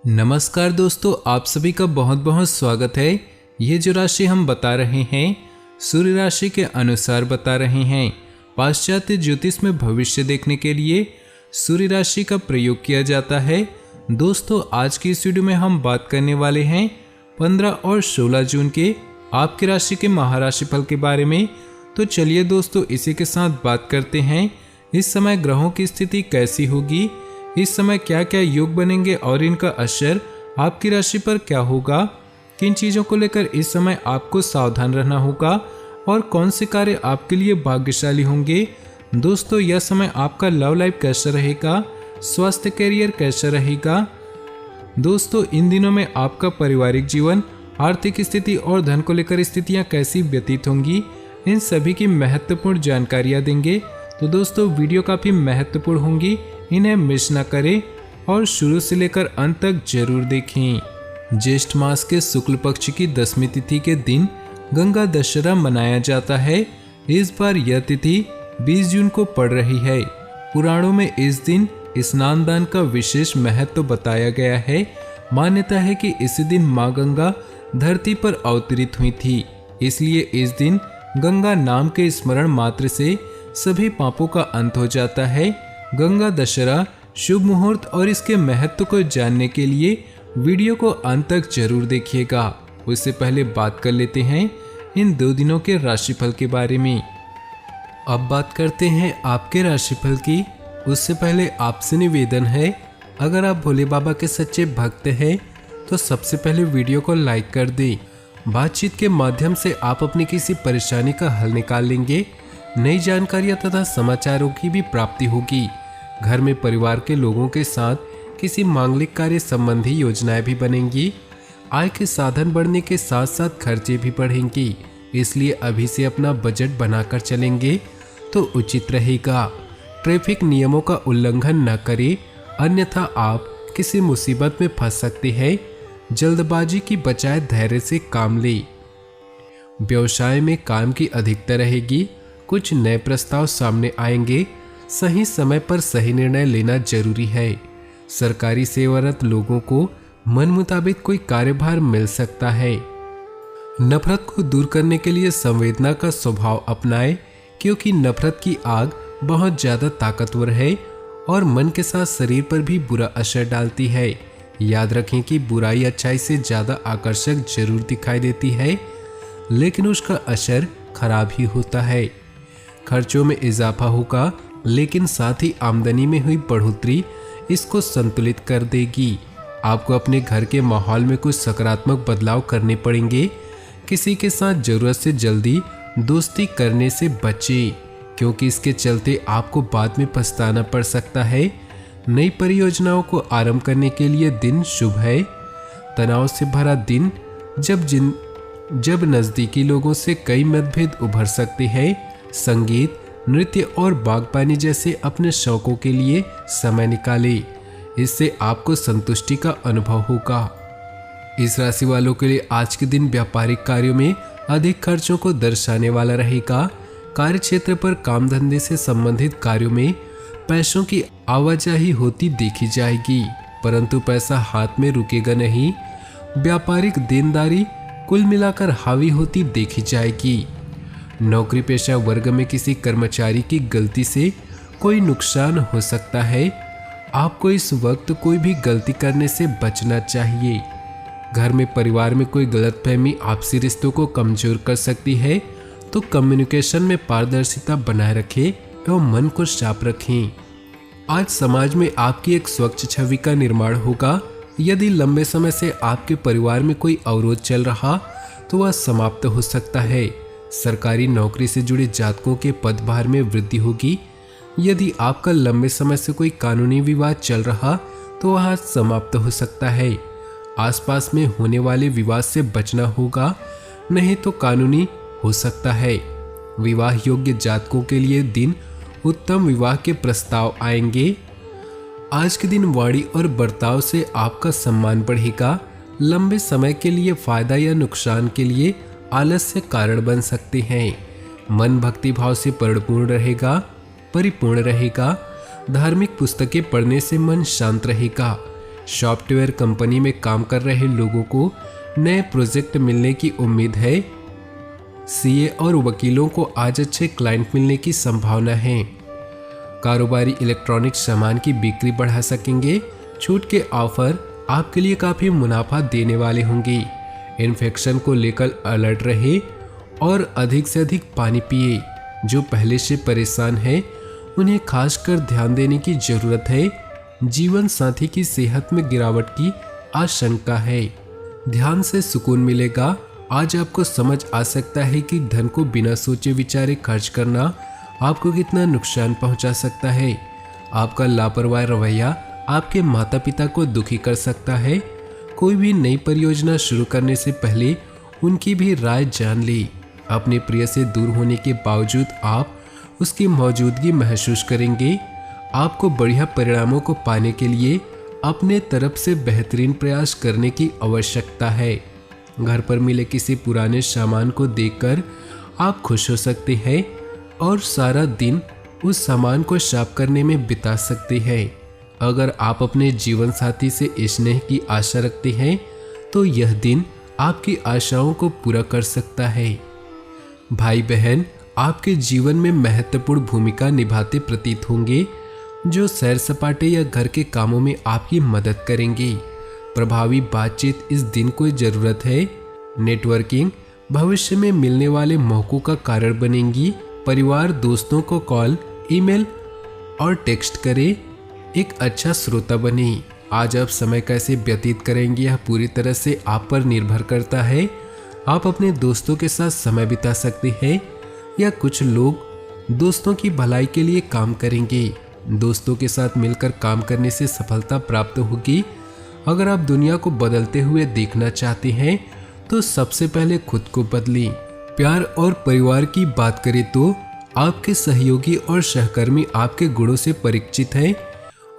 नमस्कार दोस्तों, आप सभी का बहुत बहुत स्वागत है। ये जो राशि हम बता रहे हैं सूर्य राशि के अनुसार बता रहे हैं। पाश्चात्य ज्योतिष में भविष्य देखने के लिए सूर्य राशि का प्रयोग किया जाता है। दोस्तों, आज की इस वीडियो में हम बात करने वाले हैं 15 और 16 जून के आपकी राशि के महाराशि फल के बारे में। तो चलिए दोस्तों, इसी के साथ बात करते हैं इस समय ग्रहों की स्थिति कैसी होगी, इस समय क्या क्या योग बनेंगे और इनका असर आपकी राशि पर क्या होगा, किन चीज़ों को लेकर इस समय आपको सावधान रहना होगा और कौन से कार्य आपके लिए भाग्यशाली होंगे। दोस्तों, यह समय आपका लव लाइफ कैसा रहेगा, स्वास्थ्य करियर कैसा रहेगा। दोस्तों, इन दिनों में आपका पारिवारिक जीवन, आर्थिक स्थिति और धन को लेकर स्थितियां कैसी व्यतीत होंगी, इन सभी की महत्वपूर्ण जानकारियां देंगे। तो दोस्तों, वीडियो काफ़ी महत्वपूर्ण होंगी, इन्हें मिस ना करें और शुरू से लेकर अंत तक जरूर देखें। ज्येष्ठ मास के शुक्ल पक्ष की 10वीं तिथि के दिन गंगा दशहरा मनाया जाता है। इस बार यह तिथि 20 जून को पड़ रही है। पुराणों में इस दिन स्नान दान का विशेष महत्व बताया गया है। मान्यता है कि इसी दिन माँ गंगा धरती पर अवतरित हुई थी, इसलिए इस दिन गंगा नाम के स्मरण मात्र से सभी पापों का अंत हो जाता है। गंगा दशहरा शुभ मुहूर्त और इसके महत्व को जानने के लिए वीडियो को अंत तक जरूर देखिएगा। उससे पहले बात कर लेते हैं इन 2 दिनों के राशिफल के बारे में। अब बात करते हैं आपके राशिफल की। उससे पहले आपसे निवेदन है, अगर आप भोले बाबा के सच्चे भक्त हैं तो सबसे पहले वीडियो को लाइक कर दें। बातचीत के माध्यम से आप अपनी किसी परेशानी का हल निकाल लेंगे। नई जानकारियां तथा समाचारों की भी प्राप्ति होगी। घर में परिवार के लोगों के साथ किसी मांगलिक कार्य संबंधी योजनाएं भी बनेंगी। आय के साधन बढ़ने के साथ साथ खर्चे भी बढ़ेंगी, इसलिए अभी से अपना बजट बनाकर चलेंगे तो उचित रहेगा। ट्रैफिक नियमों का उल्लंघन न करें, अन्यथा आप किसी मुसीबत में फंस सकते हैं। जल्दबाजी की बजाय धैर्य से काम लें। व्यवसाय में काम की अधिकता रहेगी। कुछ नए प्रस्ताव सामने आएंगे। सही समय पर सही निर्णय लेना जरूरी है। सरकारी सेवारत लोगों को मन मुताबिक कोई कार्यभार मिल सकता है। नफरत को दूर करने के लिए संवेदना का स्वभाव अपनाएं, क्योंकि नफरत की आग बहुत ज्यादा ताकतवर है और मन के साथ शरीर पर भी बुरा असर डालती है। याद रखें कि बुराई अच्छाई से ज्यादा आकर्षक जरूर दिखाई देती है, लेकिन उसका असर खराब ही होता है। खर्चों में इजाफा होगा, लेकिन साथ ही आमदनी में हुई बढ़ोतरी इसको संतुलित कर देगी। आपको अपने घर के माहौल में कुछ सकारात्मक बदलाव करने पड़ेंगे। किसी के साथ जरूरत से जल्दी दोस्ती करने से बचें, क्योंकि इसके चलते आपको बाद में पछताना पड़ सकता है। नई परियोजनाओं को आरंभ करने के लिए दिन शुभ है। तनाव से भरा दिन, जब नजदीकी लोगों से कई मतभेद उभर सकते हैं। संगीत, नृत्य और बागबानी जैसे अपने शौकों के लिए समय निकालें, इससे आपको संतुष्टि का अनुभव होगा। इस राशि वालों के लिए आज के दिन व्यापारिक कार्यों में अधिक खर्चों को दर्शाने वाला रहेगा। कार्य क्षेत्र पर काम धंधे से संबंधित कार्यों में पैसों की आवाजाही होती देखी जाएगी, परंतु पैसा हाथ में रुकेगा नहीं। व्यापारिक देनदारी कुल मिलाकर हावी होती देखी जाएगी। नौकरी पेशा वर्ग में किसी कर्मचारी की गलती से कोई नुकसान हो सकता है। आपको इस वक्त कोई भी गलती करने से बचना चाहिए। घर में परिवार में कोई गलतफहमी आपसी रिश्तों को कमजोर कर सकती है, तो कम्युनिकेशन में पारदर्शिता बनाए रखें एवं मन को साफ रखें। आज समाज में आपकी एक स्वच्छ छवि का निर्माण होगा। यदि लंबे समय से आपके परिवार में कोई अवरोध चल रहा तो वह समाप्त हो सकता है। सरकारी नौकरी से जुड़े जातकों के पदभार में वृद्धि होगी। यदि आपका लंबे समय से कोई कानूनी विवाद चल रहा तो वह समाप्त हो सकता है। आसपास में होने वाले विवाद से बचना होगा, नहीं तो कानूनी हो सकता है। विवाह योग्य जातकों के लिए दिन उत्तम, विवाह के प्रस्ताव आएंगे। आज के दिन वाणी और बर्ताव से आपका सम्मान बढ़ेगा। लंबे समय के लिए फायदा या नुकसान के लिए आलस्य कारण बन सकते हैं। मन भक्ति भाव से परिपूर्ण रहेगा। धार्मिक पुस्तकें पढ़ने से मन शांत रहेगा। सॉफ्टवेयर कंपनी में काम कर रहे लोगों को नए प्रोजेक्ट मिलने की उम्मीद है। सीए और वकीलों को आज अच्छे क्लाइंट मिलने की संभावना है। कारोबारी इलेक्ट्रॉनिक सामान की बिक्री बढ़ा सकेंगे। छूट के ऑफर आपके लिए काफी मुनाफा देने वाले होंगे। इन्फेक्शन को लेकर अलर्ट रहे और अधिक से अधिक पानी पिए। जो पहले से परेशान है उन्हें खासकर ध्यान देने की जरूरत है। जीवन साथी की सेहत में गिरावट की आशंका है। ध्यान से सुकून मिलेगा। आज आपको समझ आ सकता है कि धन को बिना सोचे विचारे खर्च करना आपको कितना नुकसान पहुंचा सकता है। आपका लापरवाह रवैया आपके माता पिता को दुखी कर सकता है। कोई भी नई परियोजना शुरू करने से पहले उनकी भी राय जान ली। अपने प्रिय से दूर होने के बावजूद आप उसकी मौजूदगी महसूस करेंगे। आपको बढ़िया परिणामों को पाने के लिए अपने तरफ से बेहतरीन प्रयास करने की आवश्यकता है। घर पर मिले किसी पुराने सामान को देखकर आप खुश हो सकते हैं और सारा दिन उस सामान को साफ करने में बिता सकते हैं। अगर आप अपने जीवन साथी से स्नेह की आशा रखते हैं तो यह दिन आपकी आशाओं को पूरा कर सकता है। भाई बहन आपके जीवन में महत्वपूर्ण भूमिका निभाते प्रतीत होंगे, जो सैर सपाटे या घर के कामों में आपकी मदद करेंगे। प्रभावी बातचीत इस दिन को जरूरत है। नेटवर्किंग भविष्य में मिलने वाले मौकों का कारण बनेंगी। परिवार दोस्तों को कॉल, ईमेल और टेक्स्ट करें। एक अच्छा श्रोता बने। आज आप समय कैसे व्यतीत करेंगे यह पूरी तरह से आप पर निर्भर करता है। आप अपने दोस्तों के साथ समय बिता सकते हैं या कुछ लोग दोस्तों की भलाई के लिए काम करेंगे। दोस्तों के साथ मिलकर काम करने से सफलता प्राप्त होगी। अगर आप दुनिया को बदलते हुए देखना चाहते हैं तो सबसे पहले खुद को बदलें। प्यार और परिवार की बात करें तो आपके सहयोगी और सहकर्मी आपके गुणों से परिचित हैं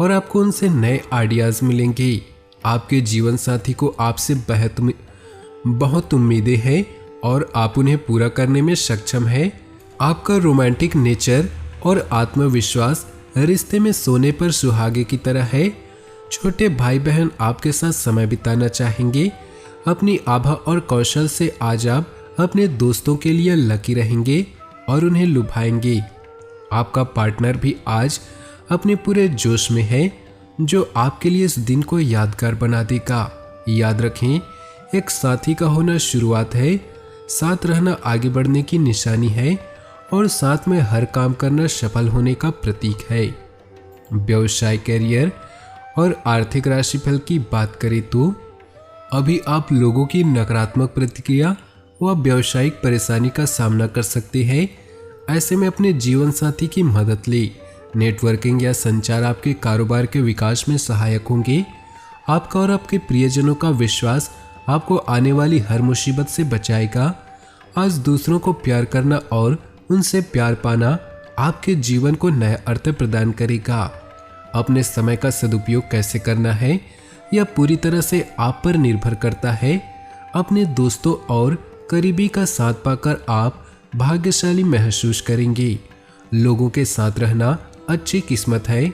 और आपको उनसे नए आइडियाज मिलेंगे। आपके जीवन साथी को आपसे बहुत उम्मीदें हैं और आप उन्हें पूरा करने में सक्षम हैं। आपका रोमांटिक नेचर और आत्मविश्वास रिश्ते में सोने पर सुहागे की तरह है। छोटे भाई बहन आपके साथ समय बिताना चाहेंगे। अपनी आभा और कौशल से आज आप अपने दोस्तों के लिए लकी रहेंगे और उन्हें लुभाएंगे। आपका पार्टनर भी आज अपने पूरे जोश में है, जो आपके लिए इस दिन को यादगार बना देगा। याद रखें, एक साथी का होना शुरुआत है, साथ रहना आगे बढ़ने की निशानी है और साथ में हर काम करना सफल होने का प्रतीक है। व्यवसाय, करियर और आर्थिक राशिफल की बात करें तो अभी आप लोगों की नकारात्मक प्रतिक्रिया व व्यावसायिक परेशानी का सामना कर सकते हैं। ऐसे में अपने जीवन साथी की मदद लें। नेटवर्किंग या संचार आपके कारोबार के विकास में सहायक होंगे। आपका और आपके प्रियजनों का विश्वास आपको आने वाली हर मुसीबत से बचाएगा। आज दूसरों को प्यार करना और उनसे प्यार पाना आपके जीवन को नया अर्थ प्रदान करेगा। अपने समय का सदुपयोग कैसे करना है यह पूरी तरह से आप पर निर्भर करता है। अपने दोस्तों और करीबी का साथ पाकर आप भाग्यशाली महसूस करेंगे। लोगों के साथ रहना अच्छी किस्मत है,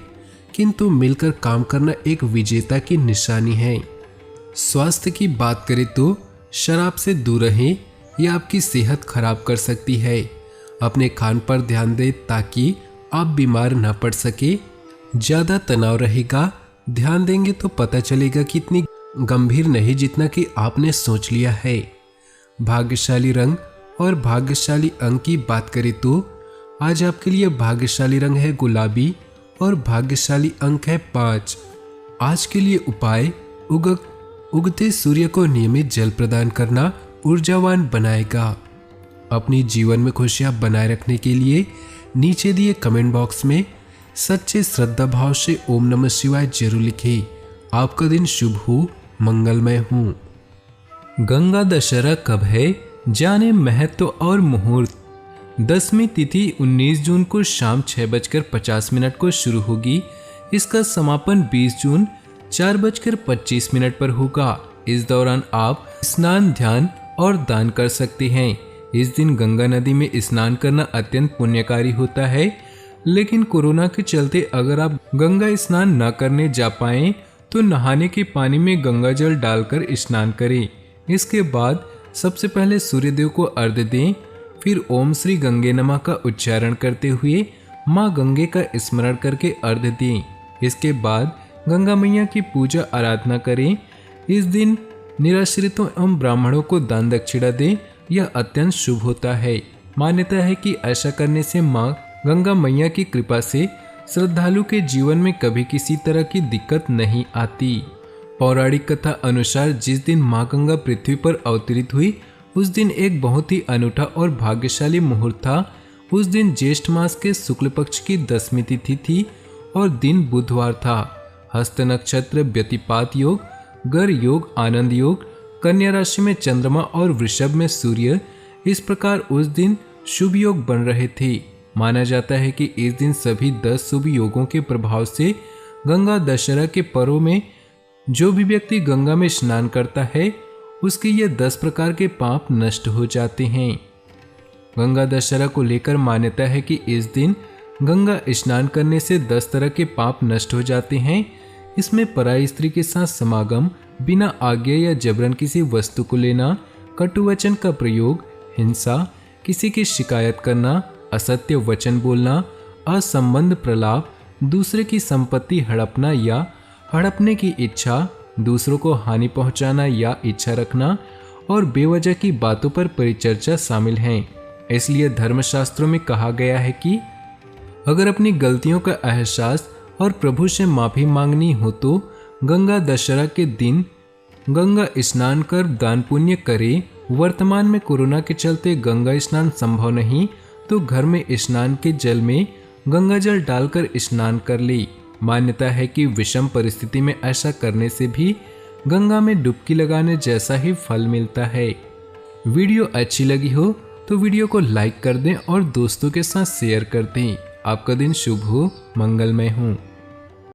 किंतु मिलकर काम करना एक विजेता की निशानी है। स्वास्थ्य की बात करें तो शराब से दूर रहें, यह आपकी सेहत खराब कर सकती है। अपने खान पर ध्यान दें ताकि आप बीमार न पड़ सके। ज़्यादा तनाव रहेगा, ध्यान देंगे तो पता चलेगा कि इतनी गंभीर नहीं जितना कि आपने सोच लिया है। भाग्यशाली रंग और भाग्यशाली अंक की बात करें तो आज आपके लिए भाग्यशाली रंग है गुलाबी और भाग्यशाली अंक है 5। आज के लिए उपाय, उगते सूर्य को नियमित जल प्रदान करना ऊर्जावान बनाएगा। अपनी जीवन में खुशियां बनाए रखने के लिए नीचे दिए कमेंट बॉक्स में सच्चे श्रद्धा भाव से ओम नमः शिवाय जरूर लिखें। आपका दिन शुभ हो, मंगलमय हो। गंगा दशहरा कब है, जाने महत्व और मुहूर्त। 10वीं तिथि 19 जून को शाम 6:50 को शुरू होगी। इसका समापन 20 जून 4:25 पर होगा। इस दौरान आप स्नान, ध्यान और दान कर सकते हैं। इस दिन गंगा नदी में स्नान करना अत्यंत पुण्यकारी होता है, लेकिन कोरोना के चलते अगर आप गंगा स्नान न करने जा पाएं तो नहाने के पानी में गंगा जल डालकर स्नान करें। इसके बाद सबसे पहले सूर्यदेव को अर्घ्य दें, फिर ओम श्री गंगे नमः का उच्चारण करते हुए माँ गंगे का स्मरण करके अर्घ्य दें। इसके बाद गंगा मैया की पूजा आराधना करें। इस दिन निराश्रितों एवं ब्राह्मणों को दान दक्षिणा दें, यह अत्यंत शुभ होता है। मान्यता है कि ऐसा करने से माँ गंगा मैया की कृपा से श्रद्धालु के जीवन में कभी किसी तरह की दिक्कत नहीं आती। पौराणिक कथा अनुसार जिस दिन माँ गंगा पृथ्वी पर अवतरित हुई उस दिन एक बहुत ही अनूठा और भाग्यशाली मुहूर्त था। उस दिन ज्येष्ठ मास के शुक्ल पक्ष की 10वीं तिथि थी और दिन बुधवार था। हस्त नक्षत्र, व्यतिपात योग, गर योग, आनंद योग, कन्या राशि में चंद्रमा और वृषभ में सूर्य, इस प्रकार उस दिन शुभ योग बन रहे थे। माना जाता है कि इस दिन सभी 10 शुभ योगों के प्रभाव से गंगा दशहरा के पर्व में जो भी व्यक्ति गंगा में स्नान करता है उसके ये 10 प्रकार के पाप नष्ट हो जाते हैं। गंगा दशहरा को लेकर मान्यता है कि इस दिन गंगा स्नान करने से 10 तरह के पाप नष्ट हो जाते हैं। इसमें पराई स्त्री के साथ समागम, बिना आज्ञा या जबरन किसी वस्तु को लेना, कटु वचन का प्रयोग, हिंसा, किसी की शिकायत करना, असत्य वचन बोलना, असंबंध प्रलाप, दूसरे की संपत्ति हड़पना या हड़पने की इच्छा, दूसरों को हानि पहुंचाना या इच्छा रखना और बेवजह की बातों पर परिचर्चा शामिल हैं। इसलिए धर्मशास्त्रों में कहा गया है कि अगर अपनी गलतियों का एहसास और प्रभु से माफी मांगनी हो तो गंगा दशहरा के दिन गंगा स्नान कर दान पुण्य करे। वर्तमान में कोरोना के चलते गंगा स्नान संभव नहीं तो घर में स्नान के जल में गंगा जल डालकर स्नान कर ले। मान्यता है कि विषम परिस्थिति में ऐसा करने से भी गंगा में डुबकी लगाने जैसा ही फल मिलता है। वीडियो अच्छी लगी हो तो वीडियो को लाइक कर दें और दोस्तों के साथ शेयर कर दें। आपका दिन शुभ हो, मंगलमय हो।